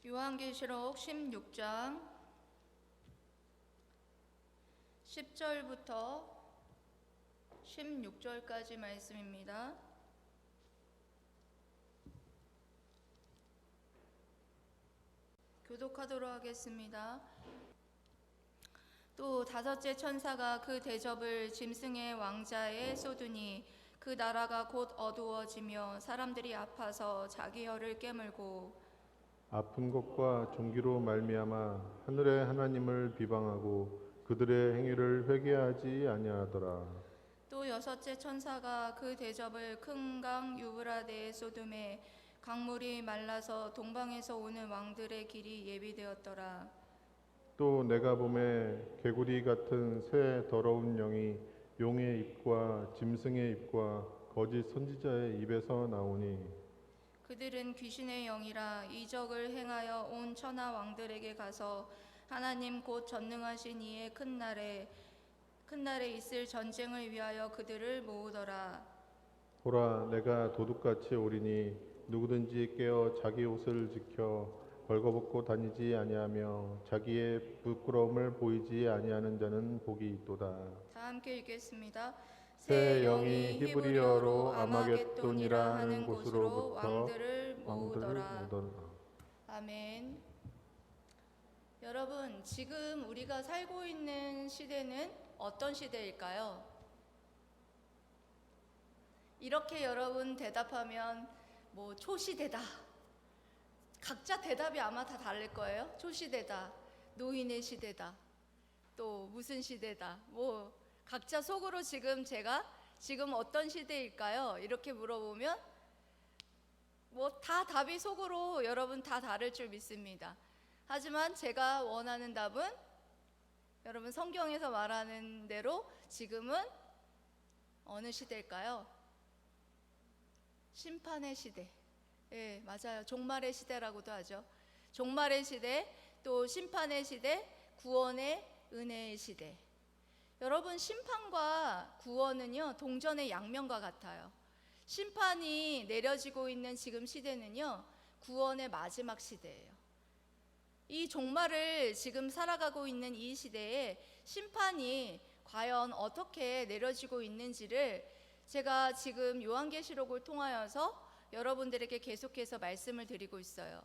요한계시록 16장 10절부터 16절까지 말씀입니다. 교독하도록 하겠습니다. 또 다섯째 천사가 그 대접을 짐승의 왕자에 쏟으니 그 나라가 곧 어두워지며 사람들이 아파서 자기 혀를 깨물고 아픈 것과 종기로 말미암아 하늘의 하나님을 비방하고 그들의 행위를 회개하지 아니하더라. 또 여섯째 천사가 그 대접을 큰 강 유브라데에 쏟음에 강물이 말라서 동방에서 오는 왕들의 길이 예비되었더라. 또 내가 보매 개구리 같은 새 더러운 영이 용의 입과 짐승의 입과 거짓 선지자의 입에서 나오니 그들은 귀신의 영이라 이적을 행하여 온 천하 왕들에게 가서 하나님 곧 전능하신 이의 큰 날에 있을 전쟁을 위하여 그들을 모으더라. 보라 내가 도둑같이 오리니 누구든지 깨어 자기 옷을 지켜 벌거벗고 다니지 아니하며 자기의 부끄러움을 보이지 아니하는 자는 복이 있도다. 다 함께 읽겠습니다. 새 영이 히브리어로 아마겟돈이라 하는 곳으로부터 왕들을 모으더라. 아멘. 여러분, 지금 우리가 살고 있는 시대는 어떤 시대일까요? 이렇게 여러분 대답하면 뭐 초시대다. 각자 대답이 아마 다 다를 거예요. 초시대다, 노인의 시대다, 또 무슨 시대다. 뭐 각자 속으로 제가 지금 어떤 시대일까요? 이렇게 물어보면 뭐 다 답이 속으로 여러분 다 다를 줄 믿습니다. 하지만 제가 원하는 답은 여러분 성경에서 말하는 대로 지금은 어느 시대일까요? 심판의 시대. 예, 맞아요. 종말의 시대라고도 하죠. 종말의 시대, 또 심판의 시대, 구원의 은혜의 시대. 여러분, 심판과 구원은요 동전의 양면과 같아요. 심판이 내려지고 있는 지금 시대는요 구원의 마지막 시대예요. 이 종말을 지금 살아가고 있는 이 시대에 심판이 과연 어떻게 내려지고 있는지를 제가 지금 요한계시록을 통하여서 여러분들에게 계속해서 말씀을 드리고 있어요.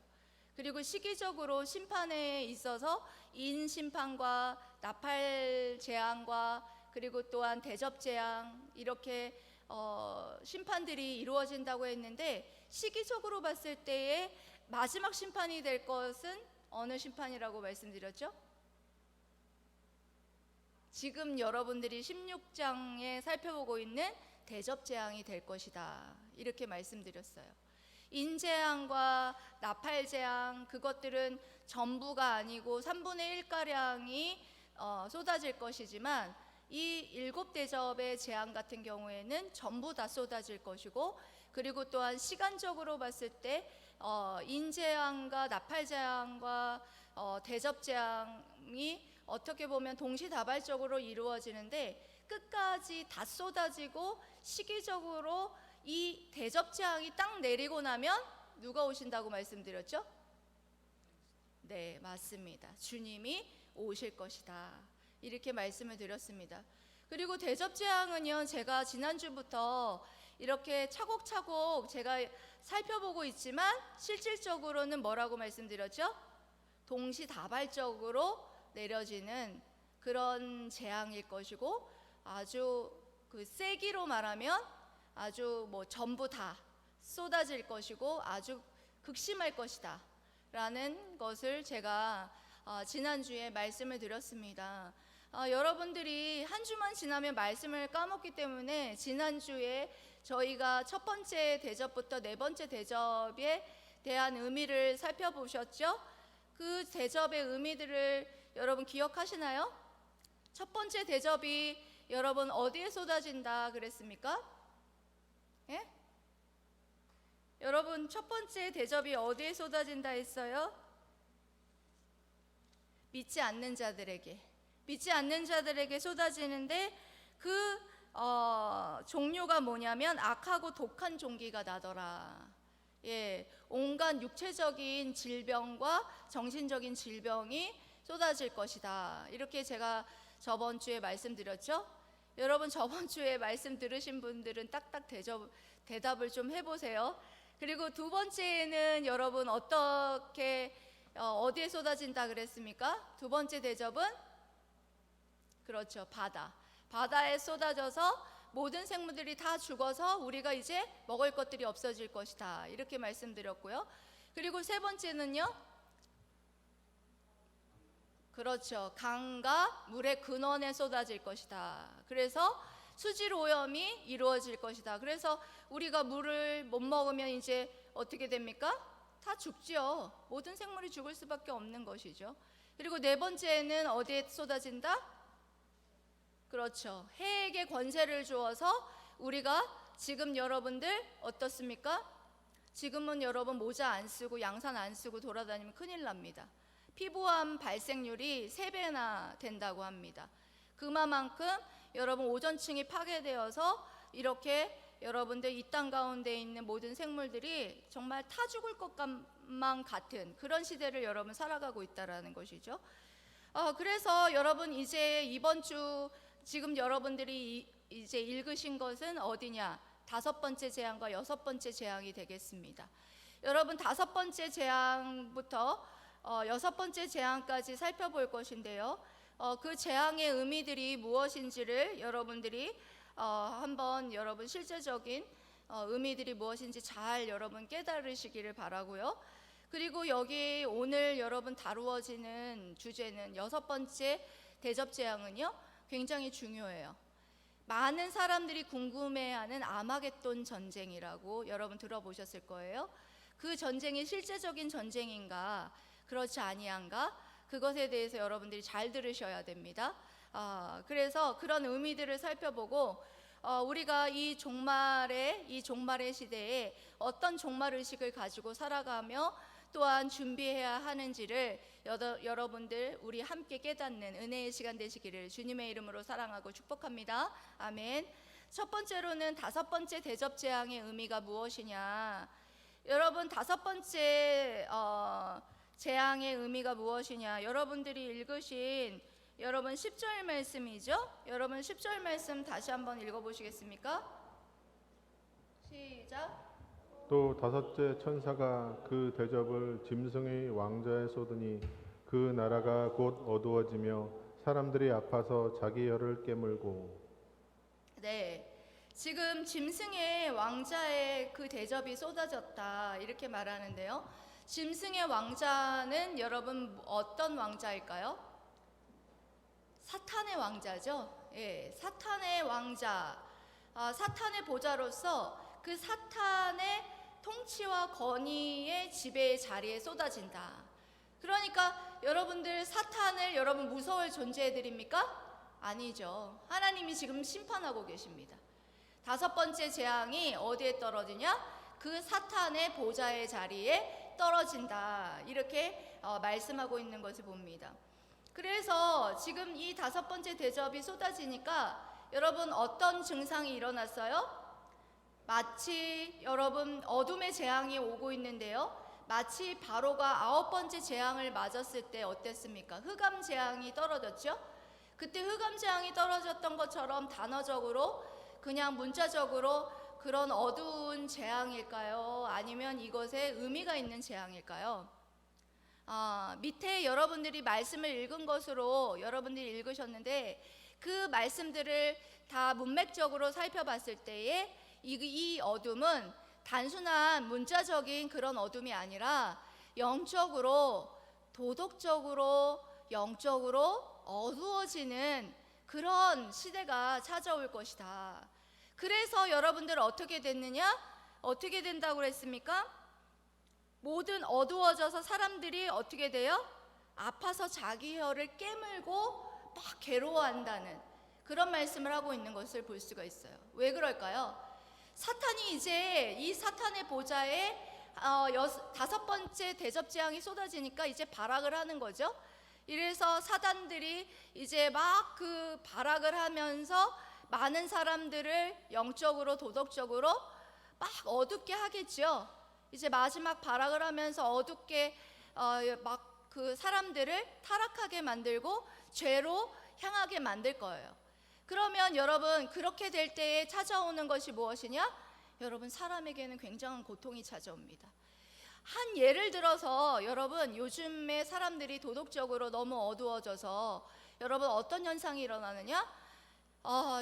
그리고 시기적으로 심판에 있어서 인심판과 나팔 재앙과 그리고 또한 대접 재앙 이렇게 심판들이 이루어진다고 했는데 시기적으로 봤을 때에 마지막 심판이 될 것은 어느 심판이라고 말씀드렸죠? 지금 여러분들이 16장에 살펴보고 있는 대접 재앙이 될 것이다 이렇게 말씀드렸어요. 인재앙과 나팔재앙 그것들은 전부가 아니고 3분의 1가량이 쏟아질 것이지만 이 7대접의 재앙 같은 경우에는 전부 다 쏟아질 것이고 그리고 또한 시간적으로 봤을 때 인재앙과 나팔재앙과 대접재앙이 어떻게 보면 동시다발적으로 이루어지는데 끝까지 다 쏟아지고 시기적으로 이 대접재앙이 딱 내리고 나면 누가 오신다고 말씀드렸죠? 네, 맞습니다. 주님이 오실 것이다 이렇게 말씀을 드렸습니다. 그리고 대접재앙은요 제가 지난주부터 이렇게 차곡차곡 제가 살펴보고 있지만 실질적으로는 뭐라고 말씀드렸죠? 동시다발적으로 내려지는 그런 재앙일 것이고 아주 그 세기로 말하면 아주 뭐 전부 다 쏟아질 것이고 아주 극심할 것이다 라는 것을 제가 지난주에 말씀을 드렸습니다. 여러분들이 한 주만 지나면 말씀을 까먹기 때문에 지난주에 저희가 첫 번째 대접부터 네 번째 대접에 대한 의미를 살펴보셨죠? 그 대접의 의미들을 여러분 기억하시나요? 첫 번째 대접이 여러분 어디에 쏟아진다 그랬습니까? 예? 여러분 첫 번째 대접이 어디에 쏟아진다 했어요? 믿지 않는 자들에게 쏟아지는데 그 종류가 뭐냐면 악하고 독한 종기가 나더라. 예, 온갖 육체적인 질병과 정신적인 질병이 쏟아질 것이다. 이렇게 제가 저번 주에 말씀드렸죠. 여러분 저번 주에 말씀 들으신 분들은 딱딱 대답을 좀 해보세요. 그리고 두 번째는 여러분 어디에 쏟아진다 그랬습니까? 두 번째 대접은 그렇죠, 바다에 쏟아져서 모든 생물들이 다 죽어서 우리가 이제 먹을 것들이 없어질 것이다. 이렇게 말씀드렸고요. 그리고 세 번째는요, 그렇죠, 강과 물의 근원에 쏟아질 것이다. 그래서 수질 오염이 이루어질 것이다. 그래서 우리가 물을 못 먹으면 이제 어떻게 됩니까? 다 죽죠. 모든 생물이 죽을 수밖에 없는 것이죠. 그리고 네 번째는 어디에 쏟아진다? 그렇죠, 해에게 권세를 주어서 우리가 지금 여러분들 어떻습니까? 지금은 여러분 모자 안 쓰고 양산 안 쓰고 돌아다니면 큰일 납니다. 피부암 발생률이 3배나 된다고 합니다. 그만큼 여러분 오존층이 파괴되어서 이렇게 여러분들 이 땅 가운데 있는 모든 생물들이 정말 타 죽을 것만 같은 그런 시대를 여러분 살아가고 있다라는 것이죠. 그래서 여러분 이제 이번 주 지금 여러분들이 이제 읽으신 것은 어디냐? 5번째 재앙과 6번째 재앙이 되겠습니다. 여러분 5번째 재앙부터 6번째 재앙까지 살펴볼 것인데요. 그 재앙의 의미들이 무엇인지를 여러분들이 한번 여러분 실제적인 의미들이 무엇인지 잘 여러분 깨달으시기를 바라고요. 그리고 여기 오늘 여러분 다루어지는 주제는 6번째 대접 재앙은요, 굉장히 중요해요. 많은 사람들이 궁금해하는 아마겟돈 전쟁이라고 여러분 들어보셨을 거예요. 그 전쟁이 실제적인 전쟁인가 그렇지 아니한가, 그것에 대해서 여러분들이 잘 들으셔야 됩니다. 그래서 그런 의미들을 살펴보고 우리가 이 종말의 시대에 어떤 종말 의식을 가지고 살아가며 또한 준비해야 하는지를 여러분들 우리 함께 깨닫는 은혜의 시간 되시기를 주님의 이름으로 사랑하고 축복합니다. 아멘. 첫 번째로는 5번째 대접 재앙의 의미가 무엇이냐. 여러분 5번째 재앙의 의미가 무엇이냐. 여러분들이 읽으신 여러분 10절 말씀이죠. 여러분 10절 말씀 다시 한번 읽어보시겠습니까? 시작. 또 5째 천사가 그 대접을 짐승의 왕자에 쏟으니 그 나라가 곧 어두워지며 사람들이 아파서 자기 혀를 깨물고. 네, 지금 짐승의 왕자의 그 대접이 쏟아졌다 이렇게 말하는데요. 짐승의 왕자는 여러분 어떤 왕자일까요? 사탄의 왕자죠. 예, 사탄의 왕자, 사탄의 보좌로서 그 사탄의 통치와 권위의 지배의 자리에 쏟아진다. 그러니까 여러분들 사탄을 여러분 무서울 존재해 드립니까? 아니죠. 하나님이 지금 심판하고 계십니다. 5번째 재앙이 어디에 떨어지냐? 그 사탄의 보좌의 자리에 떨어진다. 이렇게 말씀하고 있는 것을 봅니다. 그래서 지금 이 5번째 대접이 쏟아지니까 여러분 어떤 증상이 일어났어요? 마치 여러분 어둠의 재앙이 오고 있는데요. 마치 바로가 9번째 재앙을 맞았을 때 어땠습니까? 흑암 재앙이 떨어졌죠. 그때 흑암 재앙이 떨어졌던 것처럼 단어적으로 그냥 문자적으로 그런 어두운 재앙일까요? 아니면 이것에 의미가 있는 재앙일까요? 밑에 여러분들이 말씀을 읽은 것으로 여러분들이 읽으셨는데 그 말씀들을 다 문맥적으로 살펴봤을 때에 이 어둠은 단순한 문자적인 그런 어둠이 아니라 영적으로, 도덕적으로, 영적으로 어두워지는 그런 시대가 찾아올 것이다. 그래서 여러분들 어떻게 됐느냐? 어떻게 된다고 그랬습니까? 모든 어두워져서 사람들이 어떻게 돼요? 아파서 자기 혀를 깨물고 막 괴로워한다는 그런 말씀을 하고 있는 것을 볼 수가 있어요. 왜 그럴까요? 사탄이 이제 이 사탄의 보좌에 5번째 대접 재앙이 쏟아지니까 이제 발악을 하는 거죠. 이래서 사단들이 이제 막 그 발악을 하면서 많은 사람들을 영적으로 도덕적으로 막 어둡게 하겠죠. 이제 마지막 발악을 하면서 어둡게 막 그 사람들을 타락하게 만들고 죄로 향하게 만들 거예요. 그러면 여러분, 그렇게 될 때에 찾아오는 것이 무엇이냐? 여러분, 사람에게는 굉장한 고통이 찾아옵니다. 한 예를 들어서 여러분, 요즘에 사람들이 도덕적으로 너무 어두워져서 여러분 어떤 현상이 일어나느냐?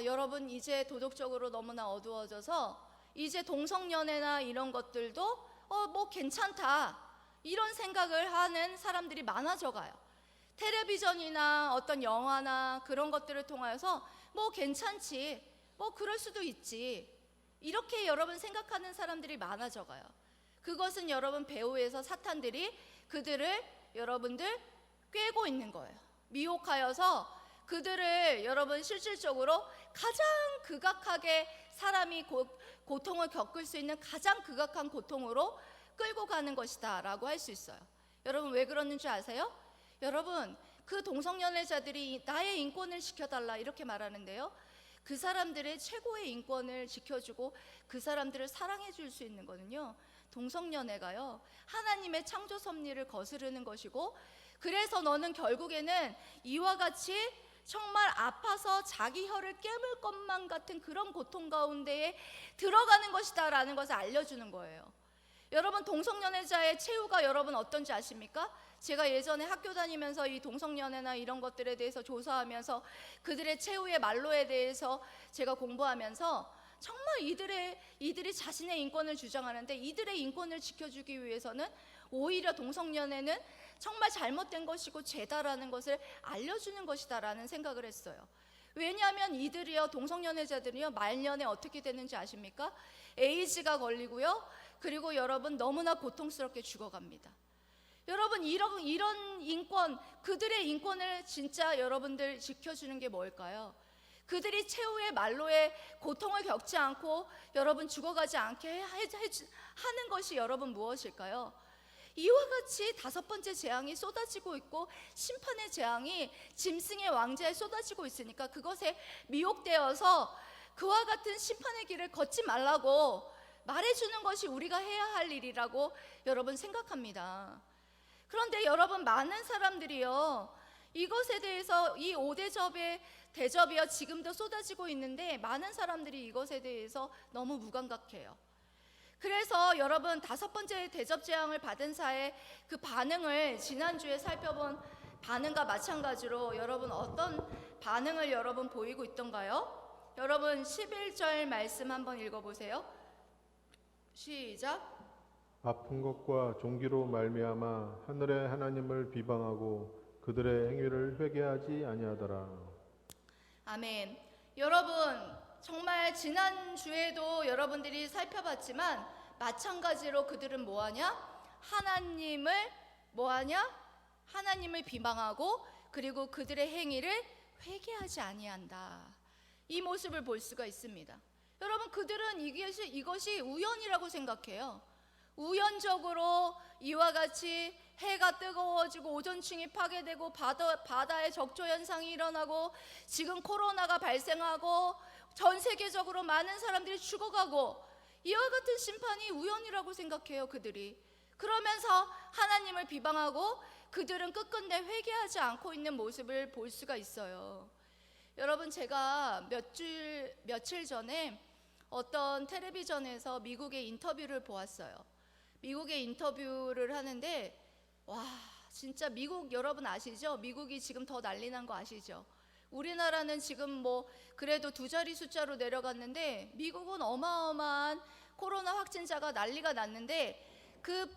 여러분, 이제 도덕적으로 너무나 어두워져서 이제 동성연애나 이런 것들도 뭐 괜찮다, 이런 생각을 하는 사람들이 많아져 가요. 텔레비전이나 어떤 영화나 그런 것들을 통하여서 뭐 괜찮지, 뭐 그럴 수도 있지, 이렇게 여러분 생각하는 사람들이 많아져 가요. 그것은 여러분 배후에서 사탄들이 그들을 여러분들 꿰고 있는 거예요. 미혹하여서 그들을 여러분 실질적으로 가장 극악하게 사람이 고통을 겪을 수 있는 가장 극악한 고통으로 끌고 가는 것이다 라고 할 수 있어요. 여러분, 왜 그러는 줄 아세요? 여러분, 그 동성연애자들이 나의 인권을 지켜달라 이렇게 말하는데요, 그 사람들의 최고의 인권을 지켜주고 그 사람들을 사랑해 줄 수 있는 거는요, 동성연애가요, 하나님의 창조 섭리를 거스르는 것이고, 그래서 너는 결국에는 이와 같이 정말 아파서 자기 혀를 깨물 것만 같은 그런 고통 가운데에 들어가는 것이다 라는 것을 알려주는 거예요. 여러분, 동성연애자의 최후가 여러분 어떤지 아십니까? 제가 예전에 학교 다니면서 이 동성연애나 이런 것들에 대해서 조사하면서 그들의 최후의 말로에 대해서 제가 공부하면서 정말 이들이 자신의 인권을 주장하는데, 이들의 인권을 지켜주기 위해서는 오히려 동성연애는 정말 잘못된 것이고 죄다라는 것을 알려주는 것이다라는 생각을 했어요. 왜냐하면 이들이요, 동성연애자들이요, 말년에 어떻게 되는지 아십니까? 에이즈가 걸리고요, 그리고 여러분 너무나 고통스럽게 죽어갑니다. 여러분, 이런 인권, 그들의 인권을 진짜 여러분들 지켜주는 게 뭘까요? 그들이 최후의 말로의 고통을 겪지 않고 여러분 죽어가지 않게 하는 것이 여러분 무엇일까요? 이와 같이 다섯 번째 재앙이 쏟아지고 있고 심판의 재앙이 짐승의 왕좌에 쏟아지고 있으니까 그것에 미혹되어서 그와 같은 심판의 길을 걷지 말라고 말해주는 것이 우리가 해야 할 일이라고 여러분 생각합니다. 그런데 여러분, 많은 사람들이요, 이것에 대해서 이 5대접의 대접이요 지금도 쏟아지고 있는데 많은 사람들이 이것에 대해서 너무 무감각해요. 그래서 여러분, 다섯 번째 대접 재앙을 받은 자의 그 반응을 지난주에 살펴본 반응과 마찬가지로 여러분 어떤 반응을 여러분 보이고 있던가요? 여러분 11절 말씀 한번 읽어보세요. 시작. 아픈 것과 종기로 말미암아 하늘의 하나님을 비방하고 그들의 행위를 회개하지 아니하더라. 아멘. 여러분, 정말 지난주에도 여러분들이 살펴봤지만 마찬가지로 그들은 뭐하냐? 하나님을 비방하고 그리고 그들의 행위를 회개하지 아니한다. 이 모습을 볼 수가 있습니다. 여러분, 그들은 이것이 우연이라고 생각해요. 우연적으로 이와 같이 해가 뜨거워지고 오존층이 파괴되고 바다의 적조 현상이 일어나고 지금 코로나가 발생하고 전 세계적으로 많은 사람들이 죽어가고 이와 같은 심판이 우연이라고 생각해요, 그들이. 그러면서 하나님을 비방하고 그들은 끝끝내 회개하지 않고 있는 모습을 볼 수가 있어요. 여러분, 제가 며칠 전에 어떤 텔레비전에서 미국의 인터뷰를 보았어요. 미국의 인터뷰를 하는데 와, 진짜 미국 여러분 아시죠? 미국이 지금 더 난리 난 거 아시죠? 우리나라는 지금 뭐 그래도 2자리 숫자로 내려갔는데 미국은 어마어마한 코로나 확진자가 난리가 났는데 그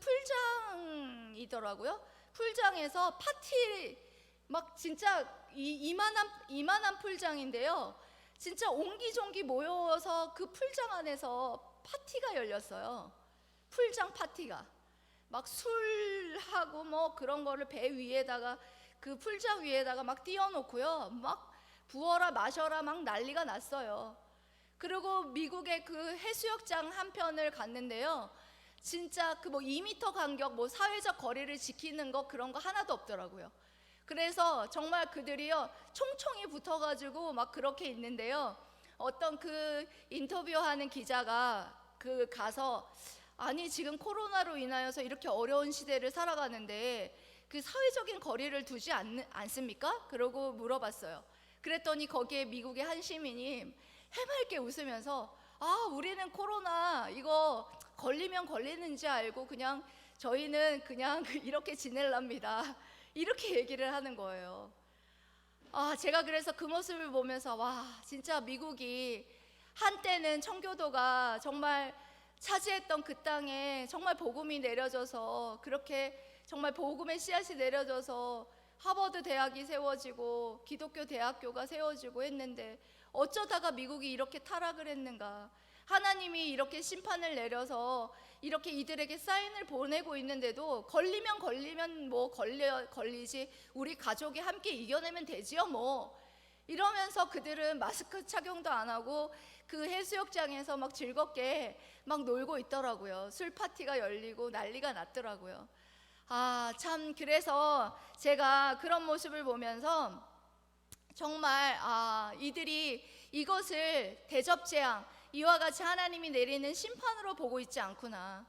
풀장이더라고요. 풀장에서 파티 막 진짜 이만한 풀장인데요. 진짜 옹기종기 모여서 그 풀장 안에서 파티가 열렸어요. 풀장 파티가 막 술하고 뭐 그런 거를 배 위에다가 그 풀장 위에다가 막 띄워놓고요, 막 부어라 마셔라 막 난리가 났어요. 그리고 미국의 그 해수욕장 한편을 갔는데요, 진짜 그 뭐 2m 간격 뭐 사회적 거리를 지키는 거 그런 거 하나도 없더라고요. 그래서 정말 그들이요 총총이 붙어가지고 막 그렇게 있는데요, 어떤 그 인터뷰하는 기자가 그 가서 아니 지금 코로나로 인하여서 이렇게 어려운 시대를 살아가는데 그 사회적인 거리를 두지 않습니까? 그러고 물어봤어요. 그랬더니 거기에 미국의 한 시민이 해맑게 웃으면서 우리는 코로나 이거 걸리면 걸리는지 알고 그냥 저희는 그냥 이렇게 지낼랍니다. 이렇게 얘기를 하는 거예요. 제가 그래서 그 모습을 보면서 와, 진짜 미국이 한때는 청교도가 정말 차지했던 그 땅에 정말 복음이 내려져서 그렇게 정말 복음의 씨앗이 내려져서 하버드 대학이 세워지고 기독교 대학교가 세워지고 했는데 어쩌다가 미국이 이렇게 타락을 했는가. 하나님이 이렇게 심판을 내려서 이렇게 이들에게 사인을 보내고 있는데도 걸리면 뭐 걸리지 우리 가족이 함께 이겨내면 되지요 뭐 이러면서 그들은 마스크 착용도 안 하고 그 해수욕장에서 막 즐겁게 막 놀고 있더라고요. 술 파티가 열리고 난리가 났더라고요. 참 그래서 제가 그런 모습을 보면서 정말 이들이 이것을 대접재앙 이와 같이 하나님이 내리는 심판으로 보고 있지 않구나.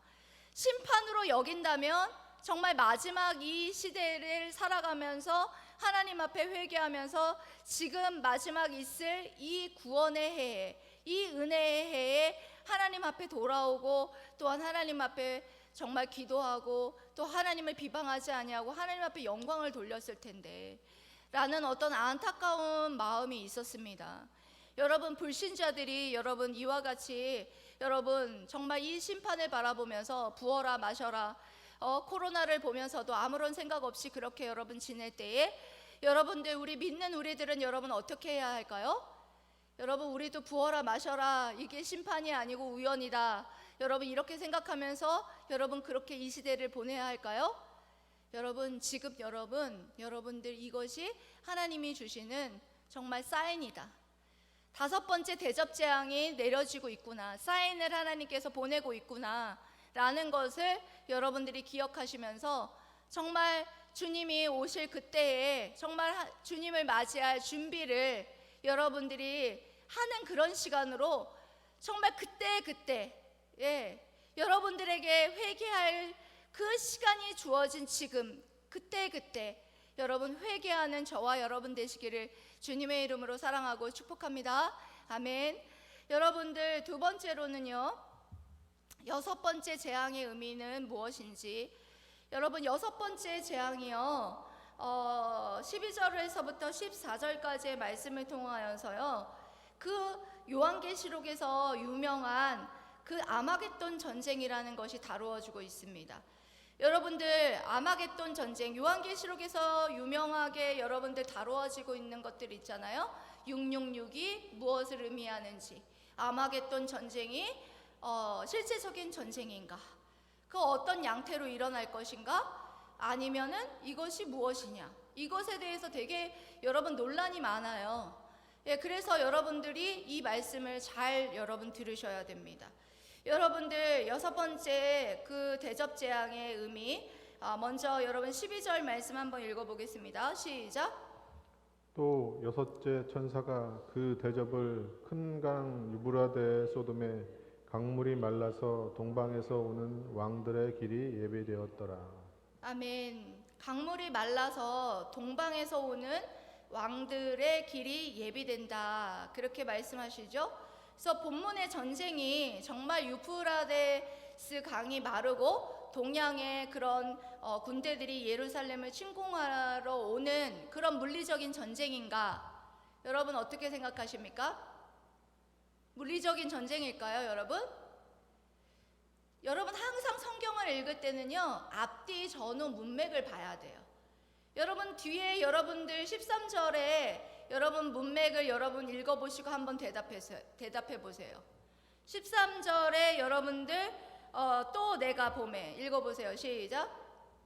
심판으로 여긴다면 정말 마지막 이 시대를 살아가면서 하나님 앞에 회개하면서 지금 마지막 있을 이 구원의 해에 이 은혜의 해에 하나님 앞에 돌아오고 또한 하나님 앞에 정말 기도하고 또 하나님을 비방하지 아니하고 하나님 앞에 영광을 돌렸을 텐데 라는 어떤 안타까운 마음이 있었습니다. 여러분 불신자들이 여러분 이와 같이 여러분 정말 이 심판을 바라보면서 부어라 마셔라 코로나를 보면서도 아무런 생각 없이 그렇게 여러분 지낼 때에 여러분들 우리 믿는 우리들은 여러분 어떻게 해야 할까요? 여러분 우리도 부어라 마셔라 이게 심판이 아니고 우연이다 여러분 이렇게 생각하면서 여러분 그렇게 이 시대를 보내야 할까요? 여러분 지금 여러분들 이것이 하나님이 주시는 정말 사인이다. 5번째 대접재앙이 내려지고 있구나. 사인을 하나님께서 보내고 있구나 라는 것을 여러분들이 기억하시면서 정말 주님이 오실 그때에 정말 주님을 맞이할 준비를 여러분들이 하는 그런 시간으로 정말 그때 여러분들에게 회개할 그 시간이 주어진 지금 그때 여러분 회개하는 저와 여러분 되시기를 주님의 이름으로 사랑하고 축복합니다. 아멘. 여러분들 두 번째로는요 6번째 재앙의 의미는 무엇인지 여러분 6번째 재앙이요 12절에서부터 14절까지의 말씀을 통하여서요 그 요한계시록에서 유명한 그 아마겟돈 전쟁이라는 것이 다루어지고 있습니다. 여러분들 아마겟돈 전쟁 요한계시록에서 유명하게 여러분들 다루어지고 있는 것들 있잖아요. 666이 무엇을 의미하는지 아마겟돈 전쟁이 실제적인 전쟁인가 그 어떤 양태로 일어날 것인가 아니면은 이것이 무엇이냐 이것에 대해서 되게 여러분 논란이 많아요. 그래서 여러분들이 이 말씀을 잘 여러분 들으셔야 됩니다. 여러분들 6번째 그 대접재앙의 의미 먼저 여러분 12절 말씀 한번 읽어보겠습니다. 시작. 또 6째 천사가 그 대접을 큰 강 유브라데 소돔에 강물이 말라서 동방에서 오는 왕들의 길이 예비되었더라. 아멘. 강물이 말라서 동방에서 오는 왕들의 길이 예비된다 그렇게 말씀하시죠. 그래서 본문의 전쟁이 정말 유프라데스 강이 마르고 동양의 그런 군대들이 예루살렘을 침공하러 오는 그런 물리적인 전쟁인가? 여러분 어떻게 생각하십니까? 물리적인 전쟁일까요, 여러분? 여러분 항상 성경을 읽을 때는요 앞뒤 전후 문맥을 봐야 돼요. 여러분 뒤에 여러분들 13절에 여러분 문맥을 여러분 읽어보시고 한번 대답해 보세요. 13절에 여러분들 또 내가 봄에 읽어보세요. 시작.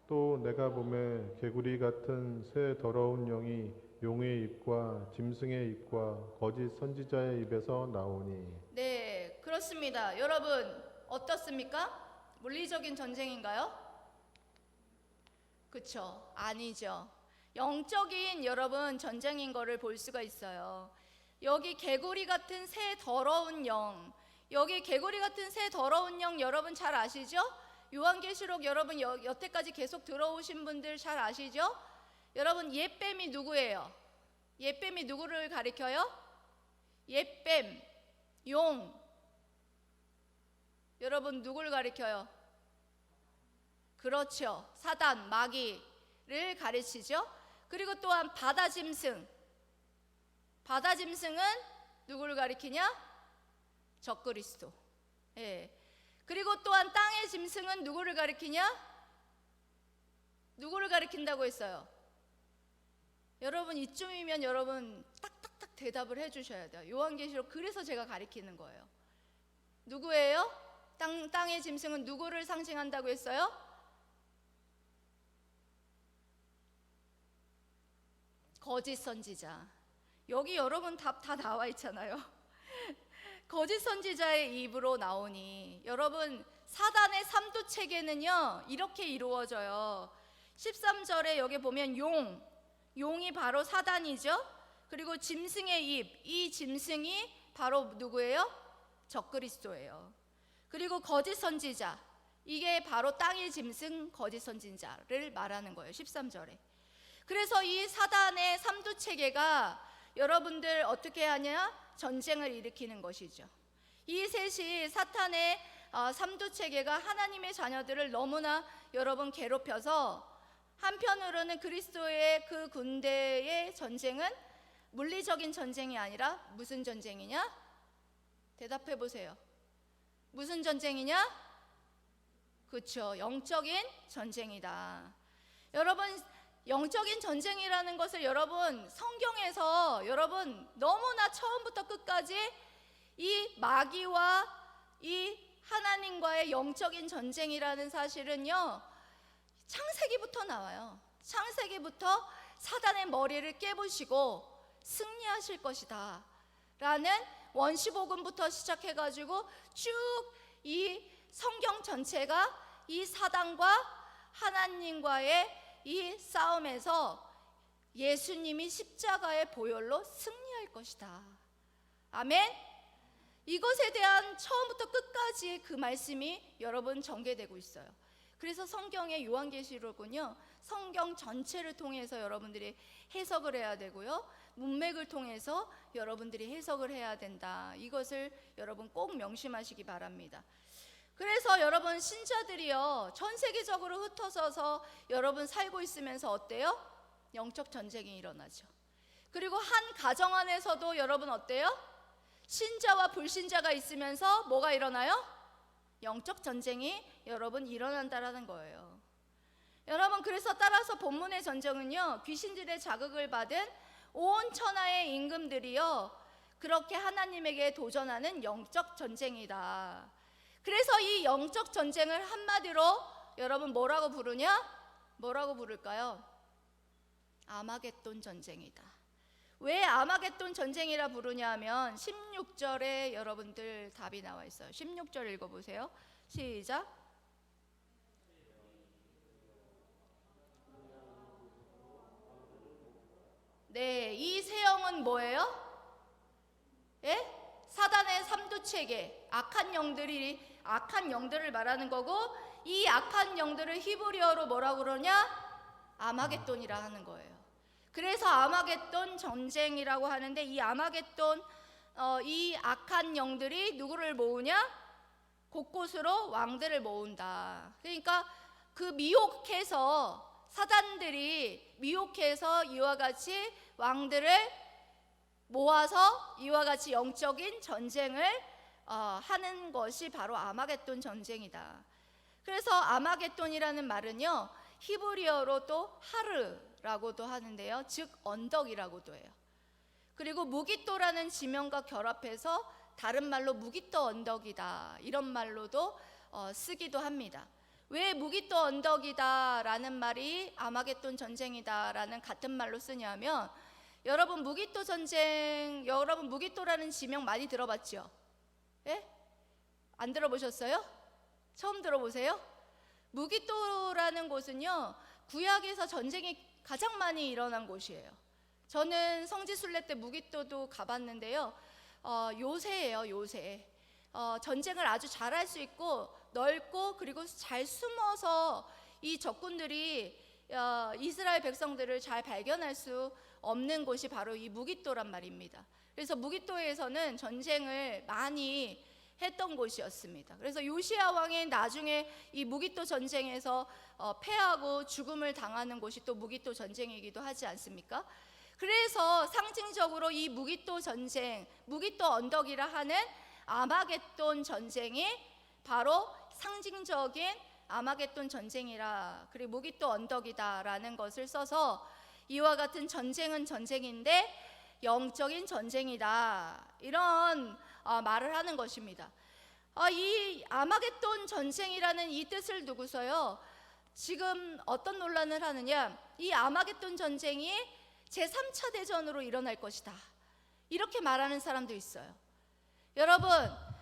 또 내가 봄에 개구리 같은 새 더러운 영이 용의 입과 짐승의 입과 거짓 선지자의 입에서 나오니. 네, 그렇습니다. 여러분 어떻습니까? 물리적인 전쟁인가요? 그쵸? 아니죠. 영적인 여러분 전쟁인 거를 볼 수가 있어요. 여기 개구리 같은 새 더러운 영 여기 개구리 같은 새 더러운 영 여러분 잘 아시죠? 요한계시록 여러분 여태까지 계속 들어오신 분들 잘 아시죠? 여러분 옛뱀이 누구예요? 옛뱀이 누구를 가리켜요? 옛뱀, 용. 여러분 누구를 가리켜요? 그렇죠. 사단, 마귀를 가르치죠. 그리고 또한 바다짐승. 바다짐승은 누구를 가리키냐? 적그리스도. 예. 그리고 또한 땅의 짐승은 누구를 가리키냐? 누구를 가리킨다고 했어요? 여러분 이쯤이면 여러분 딱딱딱 대답을 해주셔야 돼요. 요한계시록 그래서 제가 가리키는 거예요. 누구예요? 땅의 짐승은 누구를 상징한다고 했어요? 거짓 선지자. 여기 여러분 답 다 나와 있잖아요. 거짓 선지자의 입으로 나오니 여러분 사단의 삼두 체계는요 이렇게 이루어져요. 13절에 여기 보면 용이 바로 사단이죠. 그리고 짐승의 입, 이 짐승이 바로 누구예요? 적그리스도예요. 그리고 거짓 선지자, 이게 바로 땅의 짐승 거짓 선지자를 말하는 거예요. 13절에. 그래서 이 사단의 삼두 체계가 여러분들 어떻게 하냐? 전쟁을 일으키는 것이죠. 이 셋이 사탄의 삼두 체계가 하나님의 자녀들을 너무나 여러분 괴롭혀서 한편으로는 그리스도의 그 군대의 전쟁은 물리적인 전쟁이 아니라 무슨 전쟁이냐? 대답해 보세요. 무슨 전쟁이냐? 그렇죠. 영적인 전쟁이다. 여러분 영적인 전쟁이라는 것을 여러분 성경에서 여러분 너무나 처음부터 끝까지 이 마귀와 이 하나님과의 영적인 전쟁이라는 사실은요 창세기부터 나와요. 창세기부터 사단의 머리를 깨부시고 승리하실 것이다 라는 원시복음부터 시작해가지고 쭉 이 성경 전체가 이 사단과 하나님과의 이 싸움에서 예수님이 십자가의 보혈로 승리할 것이다. 아멘. 이것에 대한 처음부터 끝까지 그 말씀이 여러분 전개되고 있어요. 그래서 성경의 요한계시록은요 성경 전체를 통해서 여러분들이 해석을 해야 되고요 문맥을 통해서 여러분들이 해석을 해야 된다. 이것을 여러분 꼭 명심하시기 바랍니다. 그래서 여러분 신자들이요 전 세계적으로 흩어져서 여러분 살고 있으면서 어때요? 영적 전쟁이 일어나죠. 그리고 한 가정 안에서도 여러분 어때요? 신자와 불신자가 있으면서 뭐가 일어나요? 영적 전쟁이 여러분 일어난다라는 거예요. 여러분 그래서 따라서 본문의 전쟁은요 귀신들의 자극을 받은 온 천하의 임금들이요 그렇게 하나님에게 도전하는 영적 전쟁이다. 그래서 이 영적 전쟁을 한마디로 여러분 뭐라고 부르냐? 뭐라고 부를까요? 아마겟돈 전쟁이다. 왜 아마겟돈 전쟁이라 부르냐 하면 16절에 여러분들 답이 나와 있어요. 16절 읽어보세요. 시작. 네, 이 세 영은 뭐예요? 예? 사단의 삼두체계, 악한 영들을 말하는 거고 이 악한 영들을 히브리어로 뭐라고 그러냐? 아마겟돈이라 하는 거예요. 그래서 아마겟돈 전쟁이라고 하는데 이 아마겟돈 이 악한 영들이 누구를 모으냐? 곳곳으로 왕들을 모은다. 그러니까 그 미혹해서 사단들이 미혹해서 이와 같이 왕들을 모아서 이와 같이 영적인 전쟁을 하는 것이 바로 아마겟돈 전쟁이다. 그래서 아마겟돈이라는 말은요 히브리어로 또 하르라고도 하는데요 즉 언덕이라고도 해요. 그리고 무기또라는 지명과 결합해서 다른 말로 무기또 언덕이다 이런 말로도 쓰기도 합니다. 왜 무기또 언덕이다 라는 말이 아마겟돈 전쟁이다 라는 같은 말로 쓰냐면 여러분 무기또 전쟁, 여러분 무기또라는 지명 많이 들어봤죠? 예? 안 들어보셨어요? 처음 들어보세요? 무기또라는 곳은요 구약에서 전쟁이 가장 많이 일어난 곳이에요. 저는 성지순례 때 무기또도 가봤는데요 요새예요. 요새 전쟁을 아주 잘할 수 있고 넓고 그리고 잘 숨어서 이 적군들이 이스라엘 백성들을 잘 발견할 수 없는 곳이 바로 이 무깃도란 말입니다. 그래서 무깃도에서는 전쟁을 많이 했던 곳이었습니다. 그래서 요시야 왕이 나중에 이 무깃도 전쟁에서 패하고 죽음을 당하는 곳이 또 무깃도 전쟁이기도 하지 않습니까? 그래서 상징적으로 이 무깃도 전쟁, 무깃도 언덕이라 하는 아마겟돈 전쟁이 바로 상징적인 아마겟돈 전쟁이라, 그리고 무깃도 언덕이다라는 것을 써서 이와 같은 전쟁은 전쟁인데 영적인 전쟁이다, 이런 말을 하는 것입니다. 이 아마겟돈 전쟁이라는 이 뜻을 두고서요, 지금 어떤 논란을 하느냐, 이 아마겟돈 전쟁이 제3차 대전으로 일어날 것이다, 이렇게 말하는 사람도 있어요. 여러분,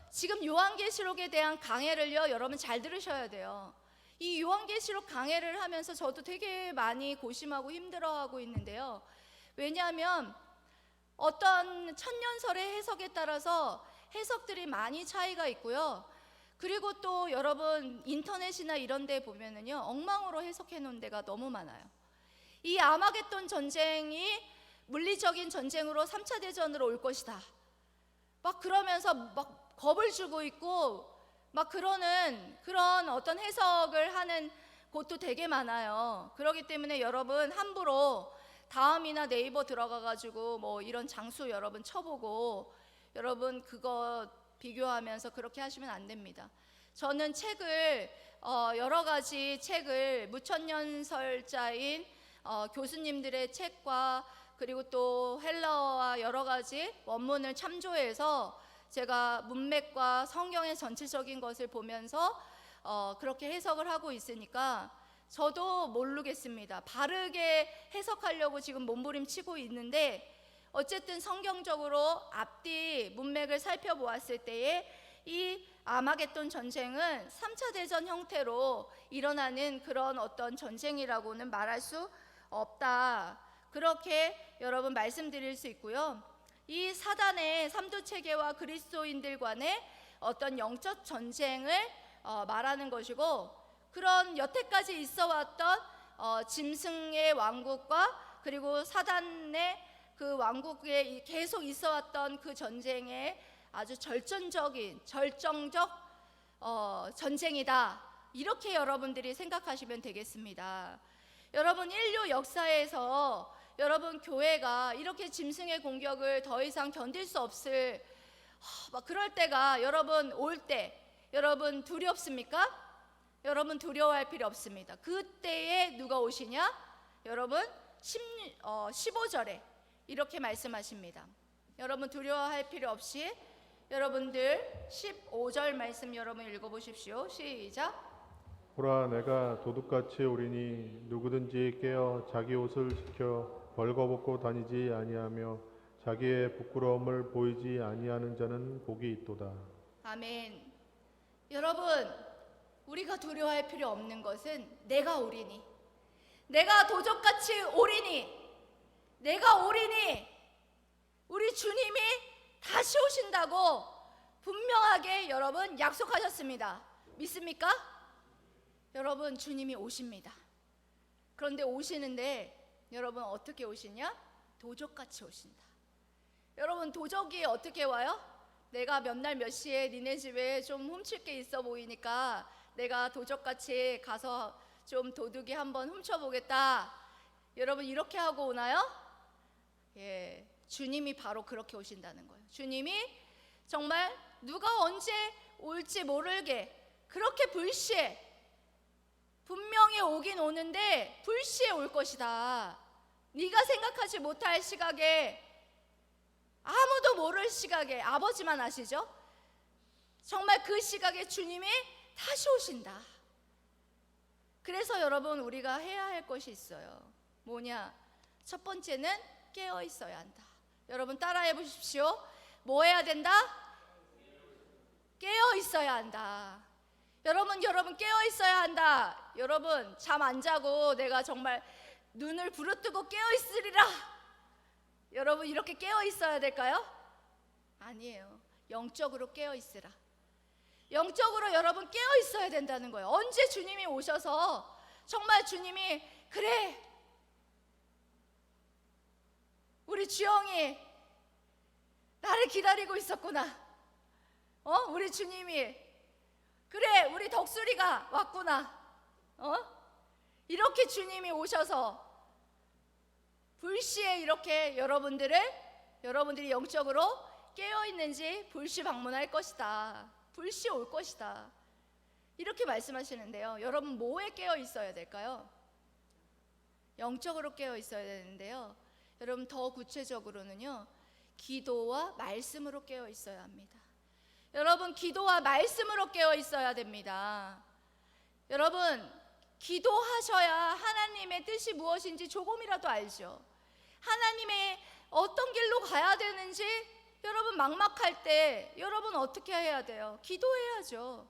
지금 요한계시록에 대한 강해를요, 여러분 잘 들으셔야 돼요. 이 요한계시록 강해를 하면서 저도 되게 많이 고심하고 힘들어하고 있는데요. 왜냐하면 어떤 천년설의 해석에 따라서 해석들이 많이 차이가 있고요. 그리고 또 여러분 인터넷이나 이런 데 보면은요, 엉망으로 해석해 놓은 데가 너무 많아요. 이 아마겟돈 전쟁이 물리적인 전쟁으로 3차 대전으로 올 것이다, 막 그러면서 막 겁을 주고 있고 막 그러는 그런 어떤 해석을 하는 곳도 되게 많아요. 그렇기 때문에 여러분 함부로 다음이나 네이버 들어가가지고 뭐 이런 장수 여러분 쳐보고 여러분 그거 비교하면서 그렇게 하시면 안 됩니다. 저는 책을 여러 가지 책을 무천년설자인 교수님들의 책과 그리고 또 헬러와 여러 가지 원문을 참조해서 제가 문맥과 성경의 전체적인 것을 보면서 그렇게 해석을 하고 있으니까 저도 모르겠습니다. 바르게 해석하려고 지금 몸부림치고 있는데 어쨌든 성경적으로 앞뒤 문맥을 살펴보았을 때에 이 아마겟돈 전쟁은 3차 대전 형태로 일어나는 그런 어떤 전쟁이라고는 말할 수 없다, 그렇게 여러분 말씀드릴 수 있고요. 이 사단의 삼두체계와 그리스도인들 간의 어떤 영적 전쟁을 말하는 것이고, 그런 여태까지 있어왔던 짐승의 왕국과 그리고 사단의 그 왕국에 계속 있어왔던 그 전쟁의 아주 절정적 전쟁이다, 이렇게 여러분들이 생각하시면 되겠습니다. 여러분 인류 역사에서 여러분 교회가 이렇게 짐승의 공격을 더 이상 견딜 수 없을 막 그럴 때가 여러분 올 때 여러분 두렵습니까? 여러분 두려워할 필요 없습니다. 그때에 누가 오시냐? 여러분 15절에 이렇게 말씀하십니다. 여러분 두려워할 필요 없이 여러분들 15절 말씀 여러분 읽어보십시오. 시작. 보라, 내가 도둑같이 오리니 누구든지 깨어 자기 옷을 지켜 벌거벗고 다니지 아니하며 자기의 부끄러움을 보이지 아니하는 자는 복이 있도다. 아멘. 여러분, 우리가 두려워할 필요 없는 것은 내가 오리니, 내가 도적같이 오리니, 내가 오리니, 우리 주님이 다시 오신다고 분명하게 여러분 약속하셨습니다. 믿습니까? 여러분 주님이 오십니다. 그런데 오시는데 여러분 어떻게 오시냐? 도적같이 오신다. 여러분 도적이 어떻게 와요? 내가 몇 날 몇 시에 니네 집에 좀 훔칠 게 있어 보이니까 내가 도적같이 가서 좀 도둑이 한번 훔쳐보겠다. 여러분 이렇게 하고 오나요? 예, 주님이 바로 그렇게 오신다는 거예요. 주님이 정말 누가 언제 올지 모르게 그렇게 불시에, 분명히 오긴 오는데 불시에 올 것이다. 네가 생각하지 못할 시각에, 아무도 모를 시각에, 아버지만 아시죠? 정말 그 시각에 주님이 다시 오신다. 그래서 여러분 우리가 해야 할 것이 있어요. 뭐냐? 첫 번째는 깨어 있어야 한다. 여러분 따라해 보십시오. 뭐 해야 된다? 깨어 있어야 한다. 여러분 깨어 있어야 한다. 여러분 잠 안 자고 내가 정말 눈을 부릅뜨고 깨어 있으리라. 여러분 이렇게 깨어 있어야 될까요? 아니에요. 영적으로 깨어 있으라. 영적으로 여러분 깨어 있어야 된다는 거예요. 언제 주님이 오셔서 정말 주님이 그래 우리 주영이 나를 기다리고 있었구나. 우리 주님이 그래 우리 덕수리가 왔구나. 이렇게 주님이 오셔서 불시에 이렇게 여러분들이 영적으로 깨어 있는지 불시 방문할 것이다. 불시 올 것이다. 이렇게 말씀하시는데요. 여러분 뭐에 깨어 있어야 될까요? 영적으로 깨어 있어야 되는데요. 여러분 더 구체적으로는요. 기도와 말씀으로 깨어 있어야 합니다. 여러분 기도와 말씀으로 깨어 있어야 됩니다. 여러분 기도하셔야 하나님의 뜻이 무엇인지 조금이라도 알죠. 하나님의 어떤 길로 가야 되는지 여러분 막막할 때 여러분 어떻게 해야 돼요? 기도해야죠.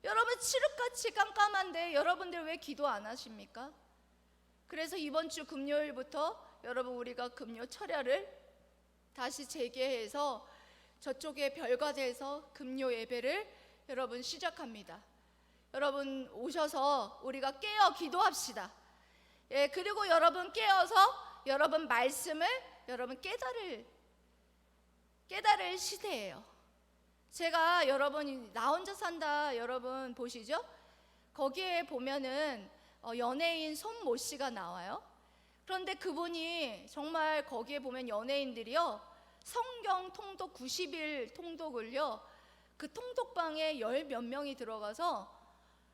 여러분 칠흑같이 깜깜한데 여러분들 왜 기도 안 하십니까? 그래서 이번 주 금요일부터 여러분 우리가 금요 철야를 다시 재개해서 저쪽에 별관에서 금요 예배를 여러분 시작합니다. 여러분 오셔서 우리가 깨어 기도합시다. 그리고 여러분 깨어서 여러분 말씀을 여러분 깨달을 시대예요. 제가 여러분 나 혼자 산다 여러분 보시죠? 거기에 보면은 연예인 손모 씨가 나와요. 그런데 그분이 정말 거기에 보면 연예인들이요 성경 통독 90일 통독을요 그 통독방에 열 몇 명이 들어가서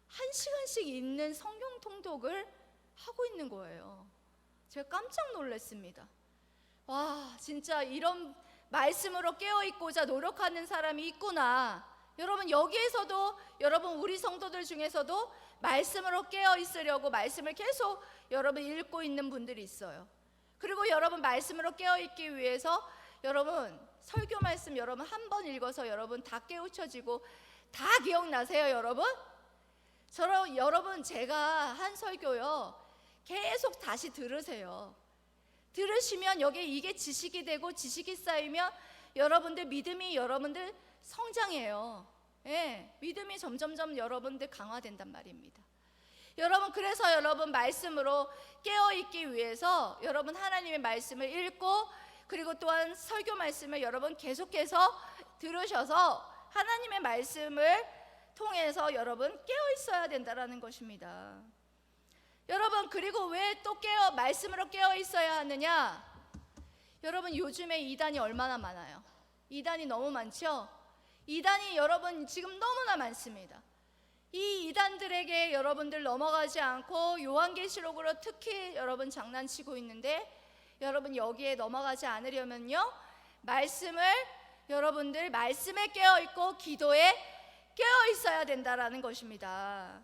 1시간씩 읽는 성경 통독을 하고 있는 거예요. 제가 깜짝 놀랐습니다. 와 진짜 이런 말씀으로 깨어있고자 노력하는 사람이 있구나. 여러분 여기에서도 여러분 우리 성도들 중에서도 말씀으로 깨어있으려고 말씀을 계속 여러분 읽고 있는 분들이 있어요. 그리고 여러분 말씀으로 깨어있기 위해서 여러분 설교 말씀 여러분 한 번 읽어서 여러분 다 깨우쳐지고 다 기억나세요 여러분? 여러분 제가 한 설교요 계속 다시 들으세요. 들으시면 여기에 이게 지식이 되고 지식이 쌓이면 여러분들 믿음이 여러분들 성장해요. 믿음이 점점점 여러분들 강화된단 말입니다. 여러분 그래서 여러분 말씀으로 깨어있기 위해서 여러분 하나님의 말씀을 읽고 그리고 또한 설교 말씀을 여러분 계속해서 들으셔서 하나님의 말씀을 통해서 여러분 깨어있어야 된다는 것입니다. 여러분 그리고 왜 또 말씀으로 깨어있어야 하느냐? 여러분 요즘에 이단이 얼마나 많아요? 이단이 너무 많죠? 이단이 여러분 지금 너무나 많습니다. 이 이단들에게 여러분들 넘어가지 않고 요한계시록으로 특히 여러분 장난치고 있는데 여러분 여기에 넘어가지 않으려면요 여러분들 말씀에 깨어있고 기도에 깨어있어야 된다라는 것입니다.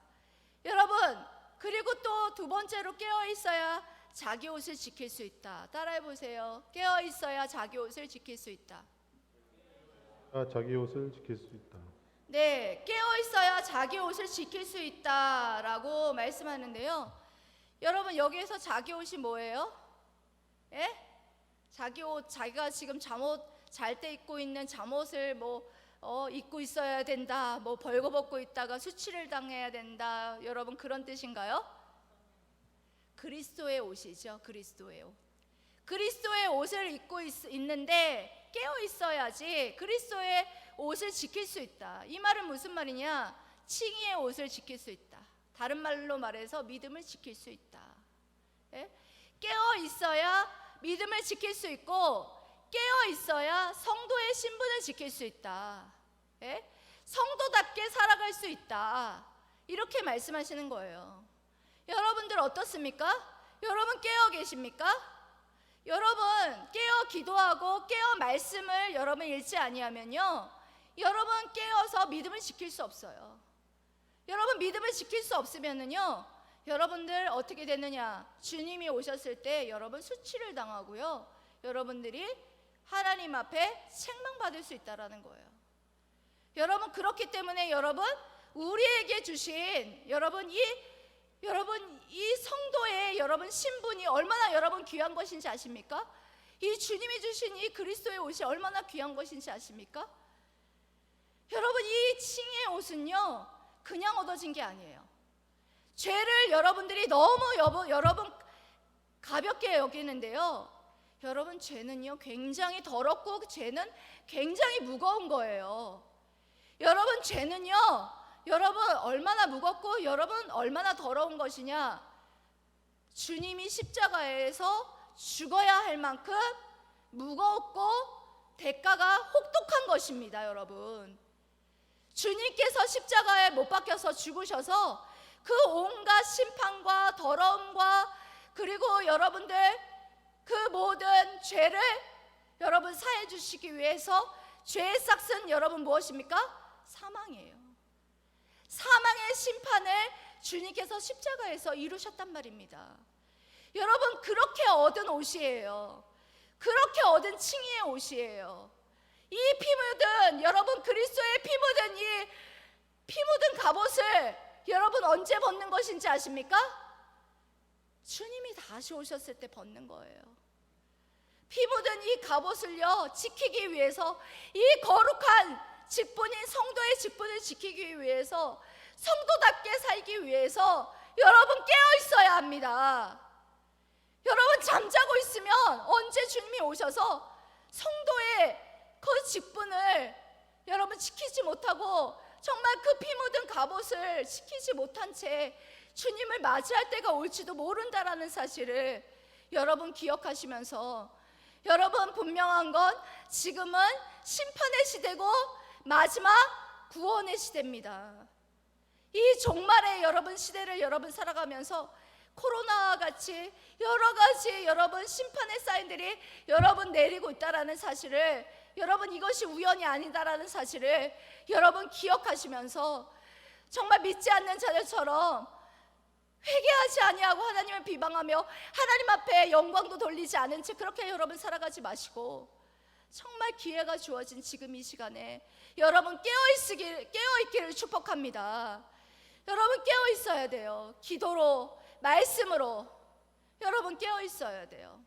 여러분 그리고 또 두 번째로 깨어있어야 자기 옷을 지킬 수 있다. 따라해보세요. 깨어있어야 자기 옷을 지킬 수 있다. 자기 옷을 지킬 수 있다. 네, 깨어있어야 자기 옷을 지킬 수 있다라고 말씀하는데요. 여러분 여기에서 자기 옷이 뭐예요? 자기 옷, 자기가 지금 잠옷 잘 때 입고 있는 잠옷을 입고 있어야 된다. 벌거벗고 있다가 수치를 당해야 된다. 여러분 그런 뜻인가요? 그리스도의 옷이죠. 그리스도의 옷. 그리스도의 옷을 입고 있는데 깨어 있어야지 그리스도의 옷을 지킬 수 있다. 이 말은 무슨 말이냐? 칭의의 옷을 지킬 수 있다. 다른 말로 말해서 믿음을 지킬 수 있다. 깨어 있어야 믿음을 지킬 수 있고 깨어 있어야 성도의 신분을 지킬 수 있다. 성도답게 살아갈 수 있다. 이렇게 말씀하시는 거예요. 여러분들 어떻습니까? 여러분 깨어 계십니까? 여러분 깨어 기도하고 깨어 말씀을 여러분 읽지 아니하면요 여러분 깨어서 믿음을 지킬 수 없어요. 여러분 믿음을 지킬 수 없으면은요 여러분들 어떻게 되느냐? 주님이 오셨을 때 여러분 수치를 당하고요 여러분들이 하나님 앞에 책망받을 수 있다라는 거예요. 여러분 그렇기 때문에 여러분 우리에게 주신 여러분 이 성도의 여러분 신분이 얼마나 여러분 귀한 것인지 아십니까? 이 주님이 주신 이 그리스도의 옷이 얼마나 귀한 것인지 아십니까? 여러분, 이 칭의의 옷은요 그냥 얻어진 게 아니에요. 죄를 여러분들이 너무 여러분 가볍게 여기는데요, 여러분 죄는요 굉장히 더럽고 죄는 굉장히 무거운 거예요. 여러분 죄는요, 여러분 얼마나 무겁고 여러분 얼마나 더러운 것이냐, 주님이 십자가에서 죽어야 할 만큼 무겁고 대가가 혹독한 것입니다. 여러분, 주님께서 십자가에 못 박혀서 죽으셔서 그 온갖 심판과 더러움과 그리고 여러분들 그 모든 죄를 여러분 사해 주시기 위해서 죄의 삭은 여러분 무엇입니까? 사망이에요. 사망의 심판을 주님께서 십자가에서 이루셨단 말입니다. 여러분, 그렇게 얻은 옷이에요. 그렇게 얻은 칭의의 옷이에요. 이 피 묻은, 여러분 그리스도의 피 묻은 이 피 묻은 갑옷을 여러분 언제 벗는 것인지 아십니까? 주님이 다시 오셨을 때 벗는 거예요. 피 묻은 이 갑옷을요 지키기 위해서, 이 거룩한 직분인 성도의 직분을 지키기 위해서, 성도답게 살기 위해서 여러분 깨어 있어야 합니다. 여러분 잠자고 있으면 언제 주님이 오셔서 성도의 그 직분을 여러분 지키지 못하고 정말 그 피 묻은 갑옷을 지키지 못한 채 주님을 맞이할 때가 올지도 모른다라는 사실을 여러분 기억하시면서, 여러분 분명한 건 지금은 심판의 시대고 마지막 구원의 시대입니다. 이 종말의 여러분 시대를 여러분 살아가면서 코로나와 같이 여러 가지 여러분 심판의 사인들이 여러분 내리고 있다라는 사실을, 여러분 이것이 우연이 아니다라는 사실을 여러분 기억하시면서, 정말 믿지 않는 자들처럼 회개하지 아니하고 하나님을 비방하며 하나님 앞에 영광도 돌리지 않은 채 그렇게 여러분 살아가지 마시고, 정말 기회가 주어진 지금 이 시간에 여러분 깨어 있기를 축복합니다. 여러분 깨어 있어야 돼요. 기도로, 말씀으로 여러분 깨어 있어야 돼요.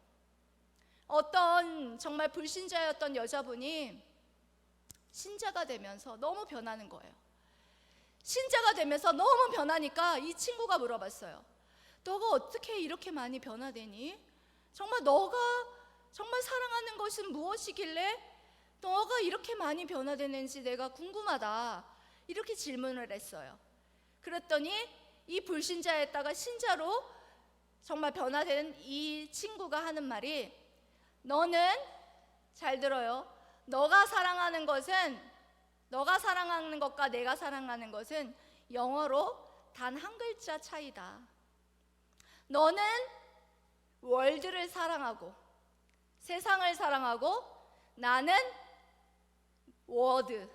어떤 정말 불신자였던 여자분이 신자가 되면서 너무 변하는 거예요. 신자가 되면서 너무 변하니까 이 친구가 물어봤어요. 너가 어떻게 이렇게 많이 변화되니? 정말 너가 정말 사랑하는 것은 무엇이길래 너가 이렇게 많이 변화되는지 내가 궁금하다, 이렇게 질문을 했어요. 그랬더니 이 불신자였다가 신자로 정말 변화된 이 친구가 하는 말이, 너는, 잘 들어요, 너가 사랑하는 것과 내가 사랑하는 것은 영어로 단 한 글자 차이다. 너는 월드를 사랑하고 세상을 사랑하고, 나는 워드,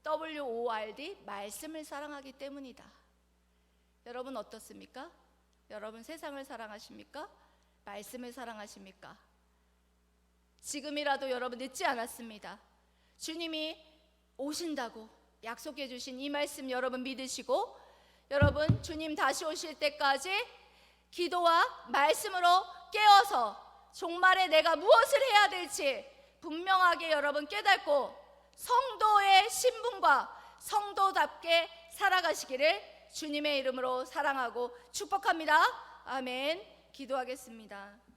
WORD, 말씀을 사랑하기 때문이다. 여러분 어떻습니까? 여러분 세상을 사랑하십니까? 말씀을 사랑하십니까? 지금이라도 여러분 늦지 않았습니다. 주님이 오신다고 약속해 주신 이 말씀 여러분 믿으시고, 여러분 주님 다시 오실 때까지 기도와 말씀으로 깨어서 종말에 내가 무엇을 해야 될지 분명하게 여러분 깨닫고 성도의 신분과 성도답게 살아가시기를 주님의 이름으로 사랑하고 축복합니다. 아멘. 기도하겠습니다.